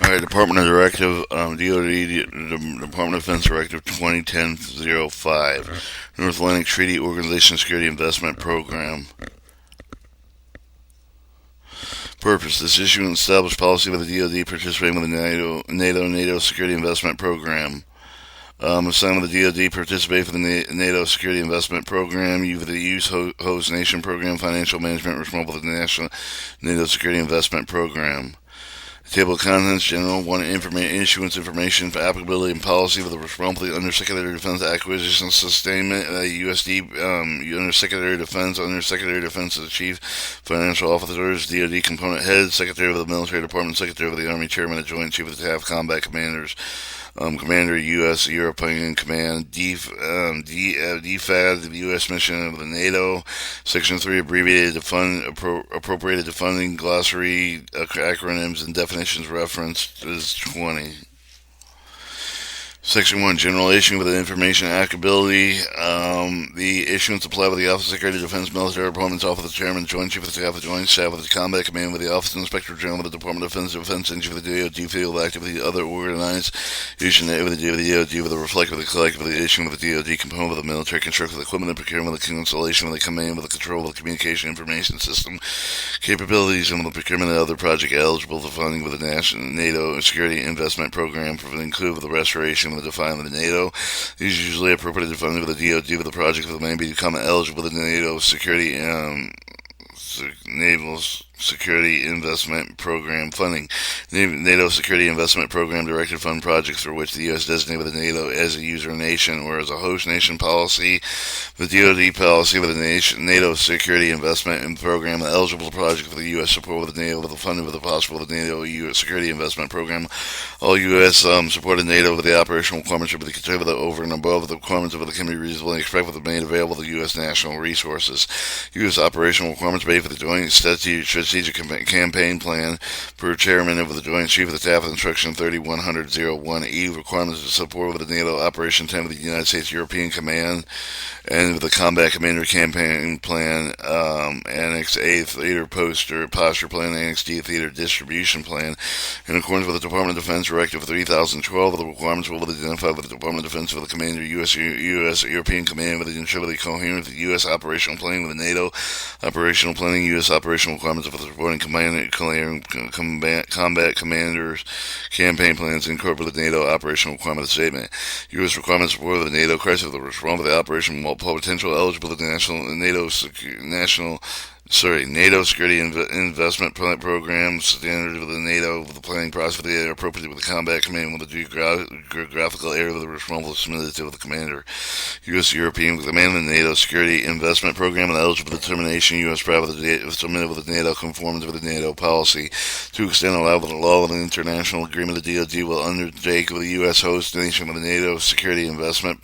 All right, Department of Directive, DoD, the Department of Defense Directive 2010-05, North Atlantic Treaty Organization Security Investment Program. Purpose: this issue established policy with the DoD participating with the NATO Security Investment Program. Assignment of the DoD participate for the NATO Security Investment Program, the use host nation program, financial management responsible for the National NATO Security Investment Program. Table of Contents General 1. Issuance information for applicability and policy for the responsibility Undersecretary of Defense Acquisition Sustainment USD Undersecretary of Defense Undersecretary of Defense the Chief Financial Officers DoD Component Head Secretary of the Military Department Secretary of the Army Chairman of Joint Chief of Staff Combat Commanders Commander, U.S. European Command, DFAD, the U.S. Mission of the NATO, Section 3, appropriated to funding, glossary, acronyms, and definitions referenced is 20. Section 1, General Issue with the Information Applicability. The issuance applied with the Office of Secretary of Defense Military Department's Office of the Chairman, Joint Chief of Staff of the Joint Staff of the Combat Command with the Office of Inspector General of the Department of Defense and Chief of the DoD Field Activity, other organized issue with the DoD with the reflect with the collective with the issue with the DoD component of the military construct with equipment and procurement with the constellation with the command with the control of the communication information system capabilities and with the procurement of other project eligible for funding with the National NATO Security Investment Program for include with the restoration with the define with the NATO. These are usually appropriated funding with the DoD with the project that may become eligible with the NATO Security Naval Security Investment Program funding. NATO Security Investment Program directed fund projects for which the U.S. designated with the NATO as a user nation or as a host nation policy. The DoD policy with the NATO Security Investment Program eligible project for the U.S. support with the NATO with the funding with the possible with the NATO U.S. Security Investment Program. All U.S. Supported NATO with the operational requirements of the control over and above the requirements of the can be reasonably expected with the made available to U.S. national resources. U.S. operational requirements made for the Joint Strategic Campaign Plan per Chairman of the Joint Chief of the Staff of Instruction 3100-01E requirements to support with the NATO Operation 10 of the United States European Command and with the Combat Commander Campaign Plan, Annex A Theater Posture Plan, Annex D Theater Distribution Plan, in accordance with the Department of Defense Directive 3012, the requirements will be identified with the Department of Defense for the Commander, U.S. European Command, with the ensure the coherent with the U.S. operational planning with the NATO operational planning, U.S. operational requirements for the supporting combat commanders, campaign plans, incorporate the NATO operational requirement statement. U.S. requirements for the NATO crisis of the response to the operation while potential eligible to the NATO Security Investment Program standard with the NATO with the planning process for the appropriate with the combat command with the geographical area of the responsible submitted to the commander. U.S. European Command of the NATO Security Investment Program and eligible determination U.S. private submitted with the NATO conformance with the NATO policy to extend allowed with the law of an international agreement the DoD will undertake with the U.S. host nation with the NATO Security Investment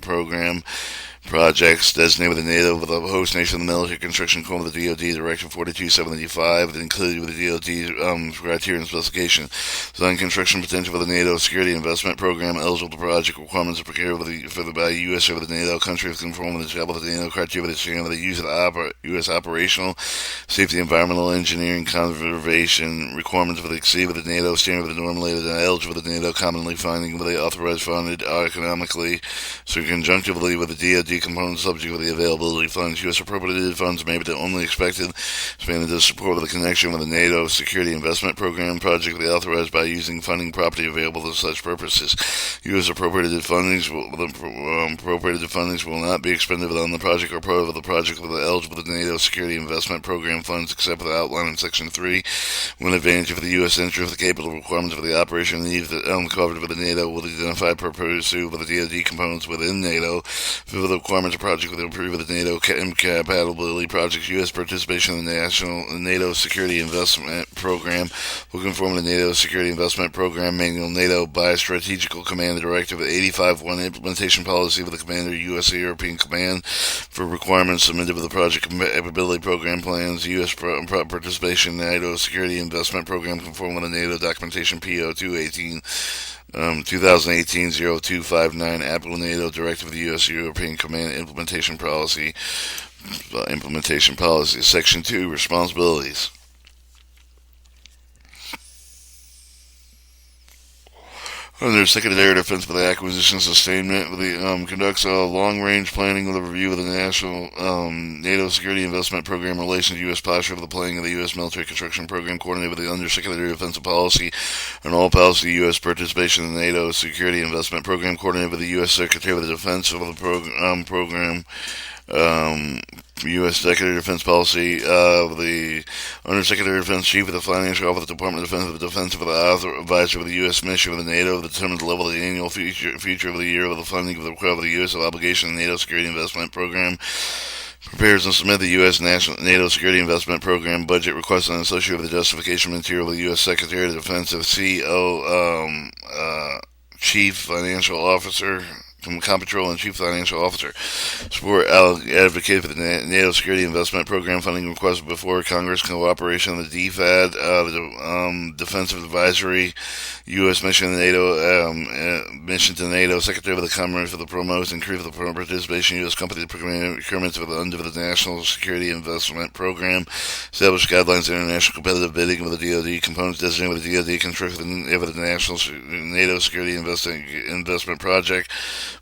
Program projects designated with the NATO with the host nation of the military construction corps with the DoD Directive 4275 that included with the DoD criteria and specification. Design construction potential for the NATO Security Investment Program eligible to project requirements of procure by the U.S. over the NATO country with conform with the travel with the NATO criteria with the use of the U.S. operational safety, environmental engineering, conservation requirements for the exceed with the NATO standard with the normally eligible with the NATO commonly finding with the authorized funded economically so conjunctively with the DoD component subject with the availability of funds. U.S. appropriated funds may be the only expected expanded to support with the connection with the NATO Security Investment Program project will be authorized by using funding property available to such purposes. U.S. appropriated fundings will not be expended on the project or part of the project with the eligible to NATO Security Investment Program funds except for the outline in Section 3 when advantage of the U.S. interest the capital requirements for the operation needs that covered with the NATO will identify per pursuit with the DoD components within NATO for the requirements of project with the approval of the NATO compatibility projects. U.S. participation in the NATO Security Investment Program will conform to the NATO Security Investment Program Manual, NATO by Strategical Command Directive 85-1 Implementation Policy with the Commander, U.S. European Command for requirements submitted with the Project Compatibility Program plans. U.S. participation in the NATO Security Investment Program conform with the NATO Documentation PO 218 2018-0259 Applicable NATO Directive of the U.S. European Command Implementation Policy. Section 2 Responsibilities. Under Secretary of Defense for the Acquisition Sustainment, conducts a long-range planning with a review of the national NATO security investment program in relation to U.S. posture for the planning of the U.S. military construction program, coordinated with the Undersecretary of Defense Policy and all policy U.S. participation in the NATO security investment program, coordinated with the U.S. Secretary of the Defense for the program. Um, U.S. Secretary of Defense Policy, the Undersecretary of Defense, Chief of the Financial Office, Department of Defense, of the Defense of the Author, Advisor of the U.S. Mission of the NATO, determines the level of the annual future of the year of the funding of the U.S. obligation in the NATO Security Investment Program, prepares and submits the U.S. National NATO Security Investment Program budget request and associated with the justification material of the U.S. Secretary of Defense of Chief Financial Officer, Comptroller and Chief Financial Officer. Support advocate for the NATO Security Investment Program funding request before Congress. Cooperation of the DFAD, the Defensive Advisory, U.S. Mission to NATO, Secretary of the Commerce for the promotes and increase the participation of U.S. company procurements under the National Security Investment Program. Establish guidelines for international competitive bidding with the DoD components designated with the DoD construct of the National NATO Security Investment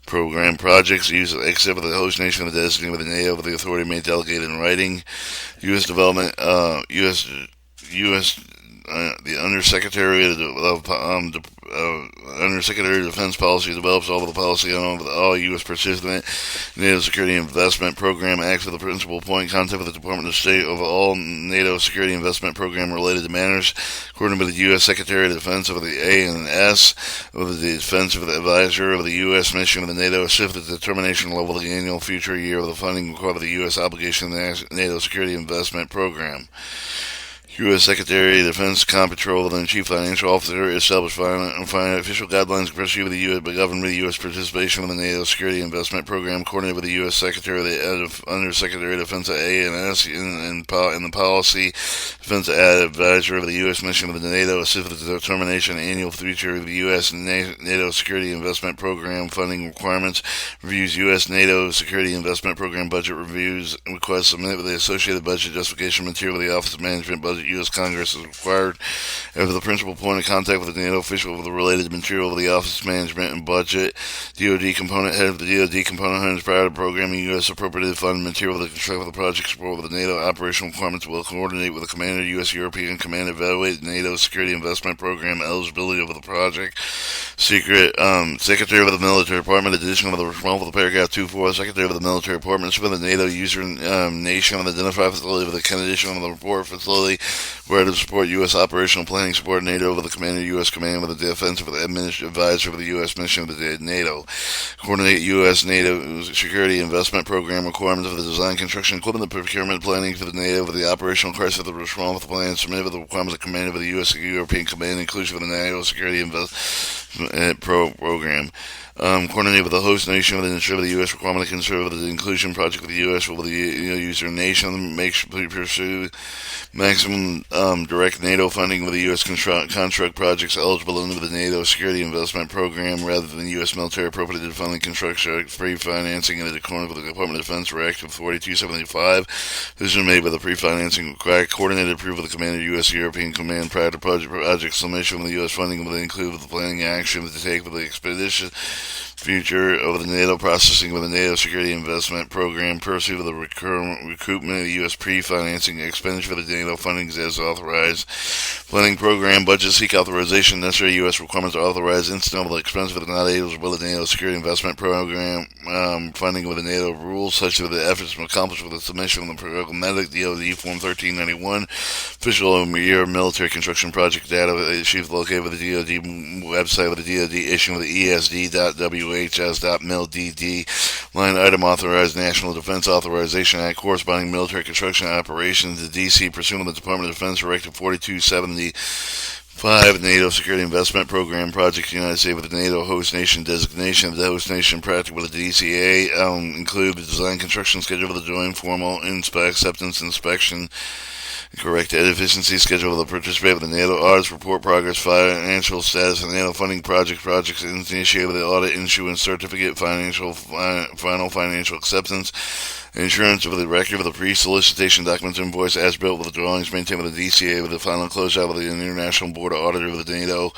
Program projects except for the host nation of the designated with the NATO with the authority may delegate in writing. U.S. development, U.S. The Undersecretary Undersecretary of Defense Policy develops all of the policy on all U.S. participant NATO Security Investment Program, acts for the principal point contact with the Department of State of all NATO Security Investment Program related to matters, according to the U.S. Secretary of Defense of the A and S of the Defense of the Advisor of the U.S. Mission of the NATO, assist the determination level of the annual future year of the funding required of the U.S. obligation in the NATO Security Investment Program. U.S. Secretary of Defense, Comptroller, and Chief Financial Officer establish official guidelines to proceed with the U.S. by government with the U.S. participation in the NATO Security Investment Program, coordinated with the U.S. Secretary of the Undersecretary of Defense at A&S in the Policy Defense Advisor of the U.S. Mission of the NATO, assist with the determination of annual future of the U.S. NATO Security Investment Program funding requirements, reviews U.S. NATO Security Investment Program budget reviews, requests submitted with the associated budget justification material of the Office of Management Budget U.S. Congress is required after the principal point of contact with the NATO official with the related material of the Office of Management and Budget. DoD component head of the DoD component head prior to programming U.S. appropriated fund material that construct of the project support with the NATO operational requirements will coordinate with the Commander U.S. European Command evaluate the NATO Security Investment Program eligibility of the project. Secretary of the Military Department, addition of the responsible paragraph 2.4, Secretary of the Military Department, for the NATO user nation of the identified facility with the condition of the report facility where to support U.S. operational planning, support NATO with the Commander U.S. Command with the Defense of the Advisor of the U.S. Mission of the NATO, coordinate U.S. NATO Security Investment Program requirements of the design, construction, equipment, the procurement, planning for the NATO with the operational crisis of the response with the plan submitted with the requirements of Commander of the U.S. European Command, inclusive of the NATO Security Investment Program. Coordinate with the host nation with the ensure the U.S. requirement to consider the inclusion project with the U.S. with the user nation pursue maximum direct NATO funding with the U.S. contract projects eligible under the NATO Security Investment Program rather than U.S. military appropriated funding construction pre-financing in the accordance with the Department of Defense Directive 4275. Decision made by the pre-financing required coordinated approval of the Commander U.S. European Command prior to project submission with the U.S. funding will include the planning action to take with the expedition future of the NATO processing with the NATO Security Investment Program, pursuit of the recoupment of the U.S. pre-financing expenditure for the NATO fundings as authorized. Planning program budget seek authorization necessary U.S. requirements are authorized incidental expense for the not eligible with the NATO Security Investment Program funding with the NATO rules such that the efforts accomplished with the submission of the programmatic DoD Form 1391 official year military construction project data issues located with the DoD website with the DoD issuing with the ESD.WHS.MIL.DD line item authorized National Defense Authorization Act corresponding military construction operations to D.C. pursuant to the Department of Defense Directive 4275 NATO Security Investment Program Project United States with the NATO host nation designation of the host nation practical with the DCA include the design construction schedule of the joint formal acceptance inspection correct efficiency schedule of the participate with the NATO audits, report progress, financial status of the NATO funding projects initiated with the audit, issuance certificate, final financial acceptance, Insurance of the record of the pre-solicitation documents invoice as built with the drawings maintained with the DCA with the final closeout with the International Board of Auditor of the NATO.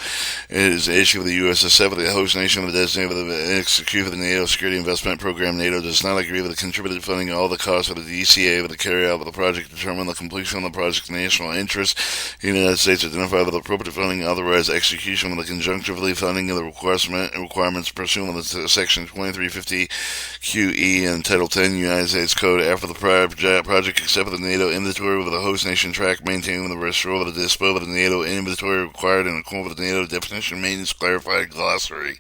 It is issued with the USSF with the host nation of the designated with the execute for the NATO Security Investment Program. NATO does not agree with the contributed funding all the costs of the DCA with the carry out of the project, determine the completion of the project's national interest. The United States identify with the appropriate funding, authorize execution with the conjunctively funding of the requirements pursuant with Section 2350 QE and Title 10 United States Code after the project except for the NATO inventory with the host nation track maintaining the restore of the dispo of the NATO inventory required in accordance with the NATO definition maintenance clarified glossary.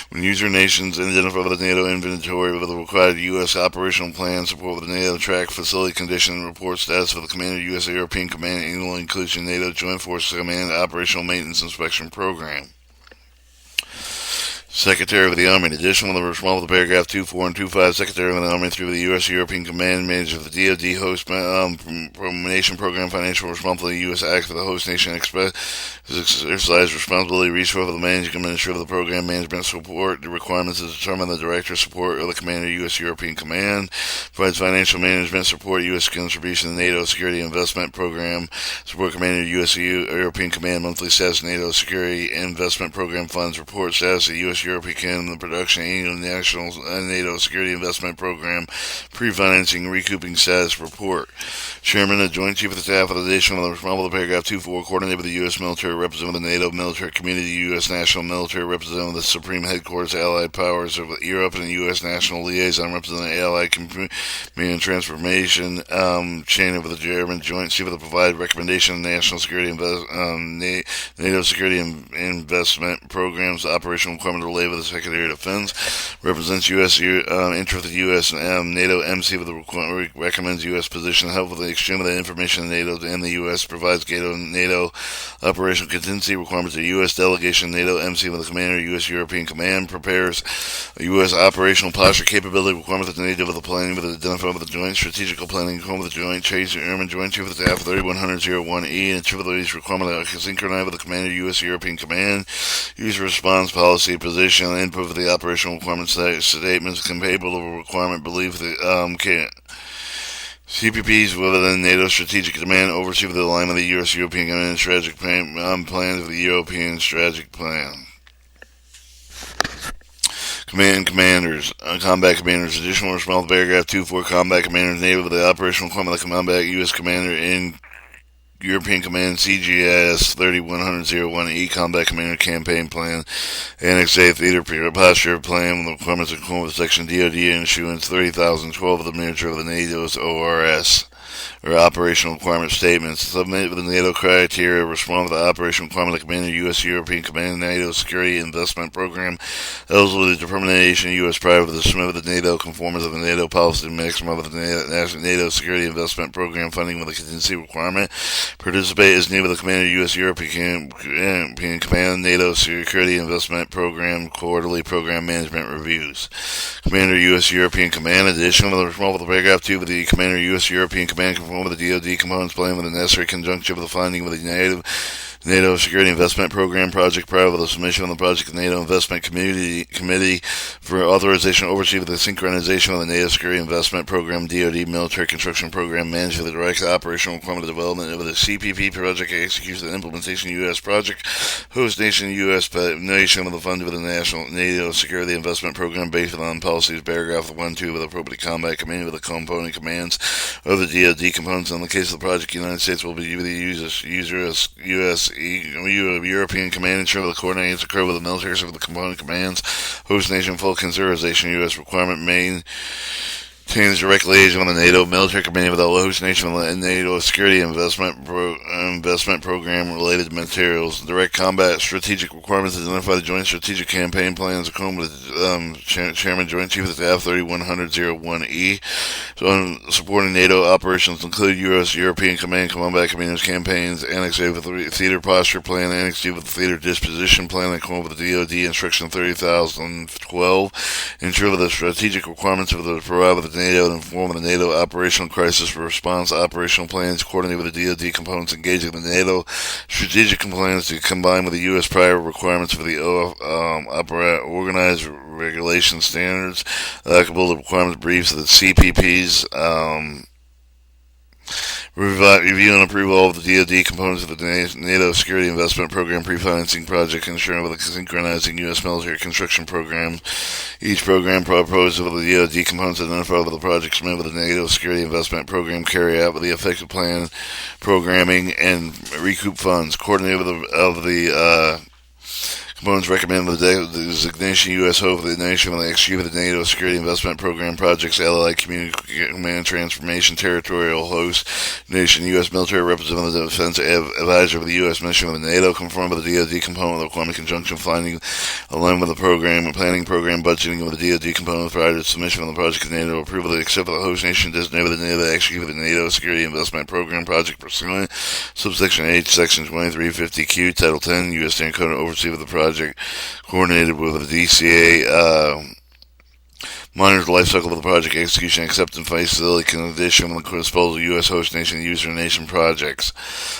When user nations identify with the NATO inventory with the required U.S. operational plan support with the NATO track facility condition and report status for the Commander U.S. European Command annual inclusion NATO Joint Forces Command Operational Maintenance Inspection Program. Secretary of the Army. In addition, with the responsible to paragraph 2, 4, and 2.5, Secretary of the Army through the U.S. European Command Manager of the DoD host nation program financial responsibility U.S. Act for the host nation exercise responsibility resource for the managing administrator of the program management support the requirements to determine the director support of the Commander U.S. European Command provides financial management support U.S. contribution to NATO Security Investment Program support Commander U.S. European Command monthly status NATO Security Investment Program funds report status of U.S. European the production annual national NATO Security Investment Program pre-financing recouping status report. Chairman and Joint Chief of the Staff of the Nation of the responsible to paragraph 2.4 coordinate with the U.S. military representative of the NATO military community, U.S. national military representative of the Supreme Headquarters Allied Powers of Europe and the U.S. national liaison representing Allied Community and Transformation chain of the German Joint Chief of the provide recommendation of national security NATO security investment programs operational requirement related with the Secretary of Defense, represents U.S. interest of the U.S. NATO MC with the recommends U.S. position, help with the exchange of the information in NATO and the U.S. provides NATO operational contingency requirements to U.S. delegation NATO MC with the Commander U.S. European Command, prepares U.S. operational posture capability requirements to NATO with the planning with the identified with the joint strategical planning with the joint chase Airman Joint Chief of the Staff 3100-01E and capabilities requirement to synchronize with the Commander U.S. European Command, use response policy position input for the operational requirements statements capable of requirement believe the CPPs within NATO strategic command oversee the alignment of the U.S. European Command strategic plans of the European strategic plan. Commanders, combat commanders, additional responsible paragraph 2.4 combat commanders, NATO with the operational requirement of the combat U.S. commander in European Command CGS 3100-01E Combat Commander Campaign Plan Annex A Theater Posture Plan with the requirements of accordance with Section DoD Issuance 30,012 of the Miniature of the NATO's ORS or Operational Requirement Statements. Submit with the NATO criteria, respond with the Operational Requirement of the Commander U.S. European Command NATO Security Investment Program, eligible to determination U.S. prior to the submit of the NATO conformance of the NATO policy to maximum of the NATO Security Investment Program funding with a contingency requirement. Participate as needed with the Commander U.S. European Command NATO Security Investment Program quarterly program management reviews. Commander U.S. European Command additional to the responsible paragraph 2 with the Commander U.S. European Command conform with the DoD components plan with the necessary conjunction of the finding with the NATO Security Investment Program project prior to the submission of the project to the NATO Investment Committee for authorization to oversee the synchronization of the NATO Security Investment Program DoD Military Construction Program managed for the direct operational requirement of development of the CPP project execution and implementation U.S. project host nation U.S. nation of the fund with the National NATO Security Investment Program based on policies paragraph 1-2 with appropriate combat command with the component commands of the DoD components. In the case of the project, the United States will be the U.S. European Command ensure the coordinates occur with the military of the component commands, host nation full consideration U.S. requirement maintains direct liaison with the NATO military command with the host nation and NATO security investment program related materials. Direct combat strategic requirements to identify the joint strategic campaign plans according with Chairman Joint Chief of the Staff 3100-01E. Supporting NATO operations include U.S. European Command Combat Commanders campaigns, Annex A with the Theater Posture Plan, Annex D with the Theater Disposition Plan, according with the DoD Instruction 30,012. Ensure that the strategic requirements of the provide with the NATO and inform the NATO operational crisis response operational plans, coordinate with the DoD components engaging the NATO strategic plans to combine with the U.S. prior requirements for the organized regulation standards applicable to requirements briefs of the CPPs. Review and approve all of the DoD components of the NATO Security Investment Program pre-financing project, ensuring with a synchronizing U.S. military construction program. Each program proposed with the DoD components identified with the project submitted with the NATO Security Investment Program carry out with the effective plan, programming, and recoup funds. Coordinated of the components recommend the designation U.S. hope for the nation will execute the NATO Security Investment Program projects, Allied Community Command Transformation Territorial Host Nation, U.S. Military Representative Defense Advisor of the U.S. mission of the NATO, conform with the DoD component of the requirement conjunction finding aligned with the program and planning program budgeting of the DoD component prior to submission of the project to NATO, approval except for the host nation designated with the NATO to execute the NATO Security Investment Program project pursuant subsection H, section 2350Q, Title 10, U.S. Standard Code, and oversee of the project coordinated with the DCA, monitors the life cycle of the project execution, acceptance, facility condition, and disposal of U.S. host nation, user nation projects.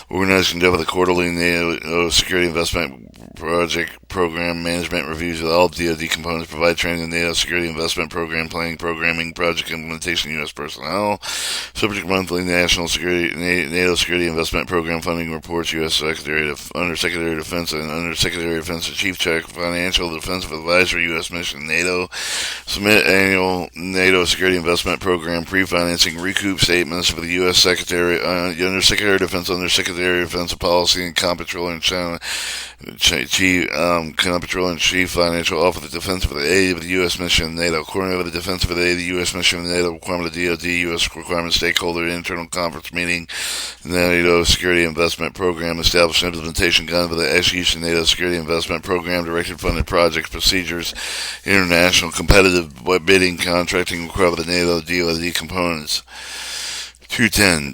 Organized and conduct the quarterly NATO Security Investment Project Program Management reviews with all DoD components, provide training in NATO Security Investment Program planning, programming, project implementation, U.S. personnel. Subject monthly NATO Security Investment Program funding reports, U.S. Undersecretary of Defense and Undersecretary of Defense and Chief Check Financial Defensive Advisor, U.S. Mission NATO. Submit annual NATO Security Investment Program pre-financing recoup statements for the U.S. Secretary, Undersecretary of Defense, Undersecretary of Defense Policy, and Comptroller and Comptroller and Chief Financial Officer of the Defense for the aid of the U.S. Mission of NATO. According to the Defense for the aid of the U.S. Mission of NATO, requirement of DoD, U.S. requirement stakeholder internal conference meeting, NATO Security Investment Program, established implementation guidelines for the execution NATO Security Investment Program, directed funded projects, procedures, international competitive bidding, contracting required by the NATO DoD components. 210,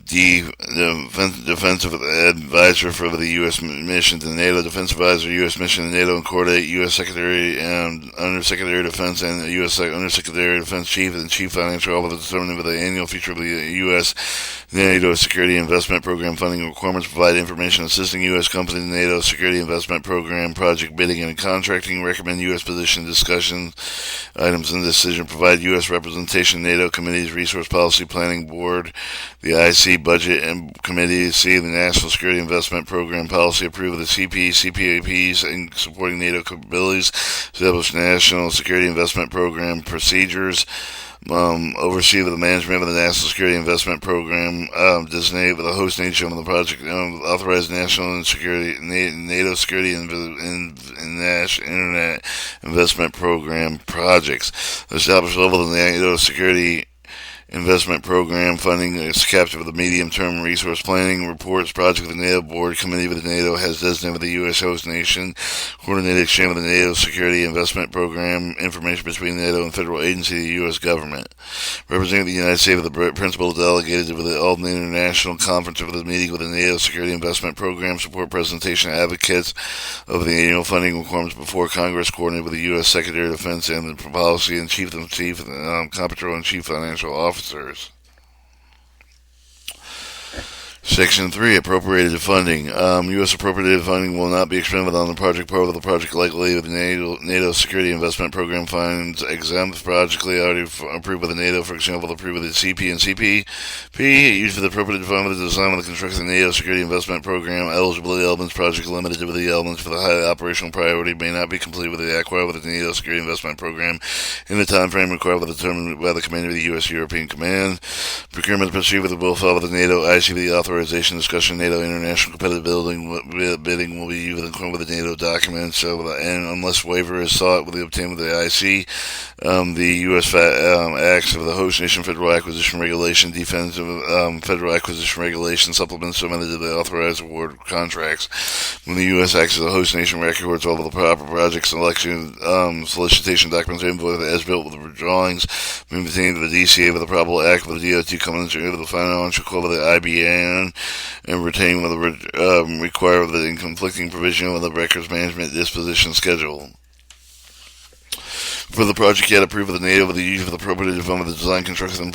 Defensive Advisor for the U.S. Mission to NATO, Defense Advisor, U.S. Mission to NATO, and coordinate U.S. Secretary and Undersecretary of Defense and the U.S. Undersecretary of Defense Chief and Chief Financial Officer determining the annual feature of the U.S. NATO Security Investment Program funding requirements, provide information assisting U.S. companies in the NATO Security Investment Program project bidding and contracting, recommend U.S. position discussion items and decision, provide U.S. representation, NATO committees, resource policy planning board, the IC budget and committee, C, the National Security Investment Program policy, approve of the CPAPs, and supporting NATO capabilities, establish National Security Investment Program procedures, oversee the management of the National Security Investment Program, designate with the host nation of the project, authorize National Security, NATO Security and Internet Investment Program projects, establish level of the NATO Security Investment Program funding is captured with the medium-term resource planning reports project with the NATO board committee with the NATO has designated with the U.S. host nation, coordinated exchange with the NATO Security Investment Program information between NATO and federal agency of the U.S. government, representing the United States with the principal delegated with the Alton International Conference of the meeting with the NATO Security Investment Program, support presentation advocates of the annual funding requirements before Congress, coordinated with the U.S. Secretary of Defense and the policy and chief comptroller and chief financial officers. Section 3, appropriated funding. U.S. appropriated funding will not be expended on the project part of the project likely with the NATO Security Investment Program funds exempt projectly already approved by the NATO, for example, approved with the CP and CPP, used for the appropriated fund with the design of the construction of the NATO Security Investment Program. Eligibility elements project limited with the elements for the high operational priority may not be completed with the acquired with the NATO Security Investment Program in the time frame required by the commander of the U.S. European Command. Procurement proceed with the will file with the NATO ICB authorization discussion. NATO international competitive bidding will be used with the NATO documents, and unless waiver is sought with the obtainment of the IC, the U.S. acts of the host nation federal acquisition regulation, defensive federal acquisition regulation supplements submitted to the authorized award contracts. When the U.S. acts as a host nation, records all of the proper project selection, solicitation documents, invoice as built with the drawings, maintained with the DCA with the probable act with the DOT components with the financial code with the IBN, and retain with the require the conflicting provision of the records management disposition schedule. For the project yet approved with the NATO with the use of the appropriate fund with the design, construction, and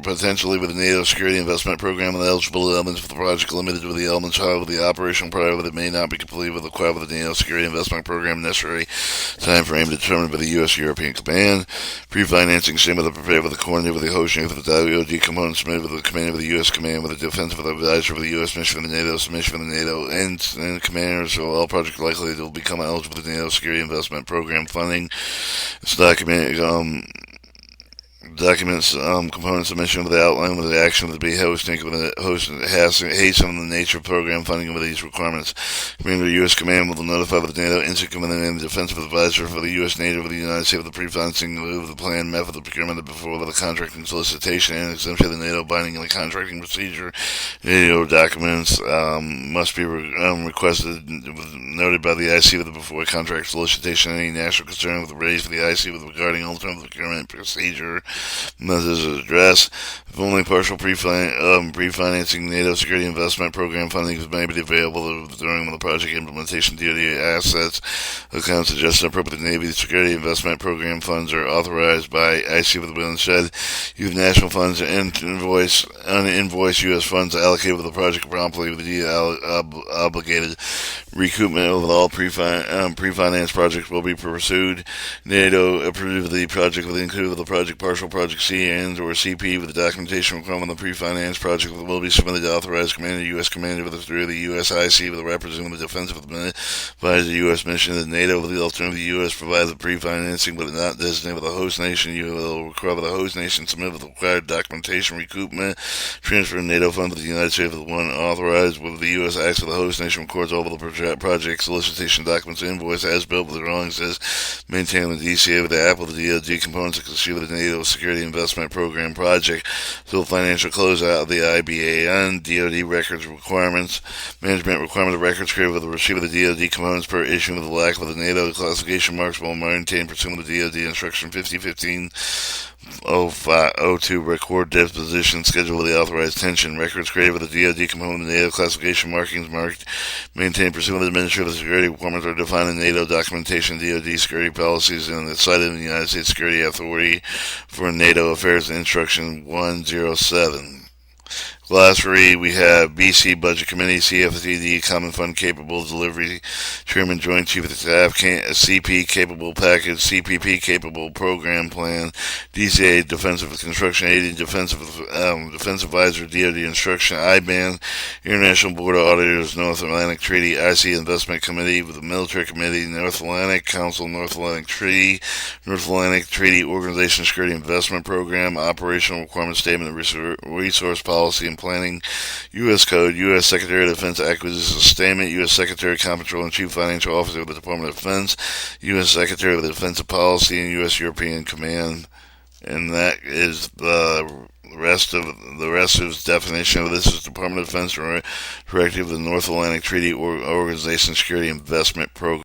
potentially with the NATO Security Investment Program and the eligible elements for the project limited with the elements, however, the operational priority that may not be completed with the required with the NATO Security Investment Program necessary Time frame determined by the U.S. European Command. Pre-financing statement of prepared with the coordinator with the host name of the DoD component submitted with the commander of the U.S. Command with the defensive advisor for the U.S. mission for the NATO, submission for the NATO, and commanders of all projects likely to become eligible for the NATO Security Investment Program funding. It's documents, component submission with the outline with the action of the hosting with the host hasten the nature of program funding with these requirements. Commander of the U.S. Command will notify the NATO Instant Command and the Defensive Advisor for the U.S. NATO of the United States of the pre-financing of the plan, method of procurement before the contracting solicitation and exemption of the NATO binding and the contracting procedure. NATO documents must be requested noted by the IC with the before contract solicitation any national concern with the raised for the IC with regarding alternative procurement procedure. Methods of address. If only partial pre-financing NATO security investment program funding may be available during the project implementation, DoD assets accounts adjusted appropriate Navy security investment program funds are authorized by IC with the said use national funds and uninvoiced U.S. funds allocated with the project promptly with the obligated recoupment of all pre-financed projects will be pursued. NATO approved the project with included with the project C and or CP with the documentation requirement of the pre-financed project will be submitted to authorized commander, U.S. commander with through the U.S. IC with the representing the defensive advisor the U.S. mission that NATO with the alternative the U.S. provides the pre-financing but not designated with the host nation. You will require the host nation submit with the required documentation recoupment transfer NATO funds to the United States with one authorized with the U.S. acts of the host nation records all of the project solicitation documents invoice as built with the drawings as maintained with DCA with the Apple the DoD components that constitute the NATO Security Investment Program project. So financial closeout of the IBAN, DoD records requirements, management requirement of records created with the receipt of the DoD components per issue with the lack of the NATO classification marks will maintain pursuant to the DoD instruction 5015 0502 record disposition schedule with the authorized tension. Records created with the DoD component of the NATO classification markings marked maintained pursuant to the administrative security requirements are defined in NATO documentation, DoD security policies, and cited in the United States Security Authority for NATO Affairs Instruction 107. Glossary, we have BC Budget Committee, CFTD, Common Fund Capable Delivery, Chairman Joint Chief of Staff, CP Capable Package, CPP Capable Program Plan, DCA Defensive Construction Aid, Defense Advisor, DoD Instruction, IBAN, International Board of Auditors, North Atlantic Treaty, IC Investment Committee, with the Military Committee, North Atlantic Council, North Atlantic Treaty Organization Security Investment Program, Operational Requirement Statement of Resource Policy and Planning, U.S. Code, U.S. Secretary of Defense Acquisition Statement, U.S. Secretary of Comptroller and Chief Financial Officer of the Department of Defense, U.S. Secretary of the Defensive Policy, and U.S. European Command. And that is the rest of his definition of this is Department of Defense Directive of the North Atlantic Treaty Organization Security Investment Program.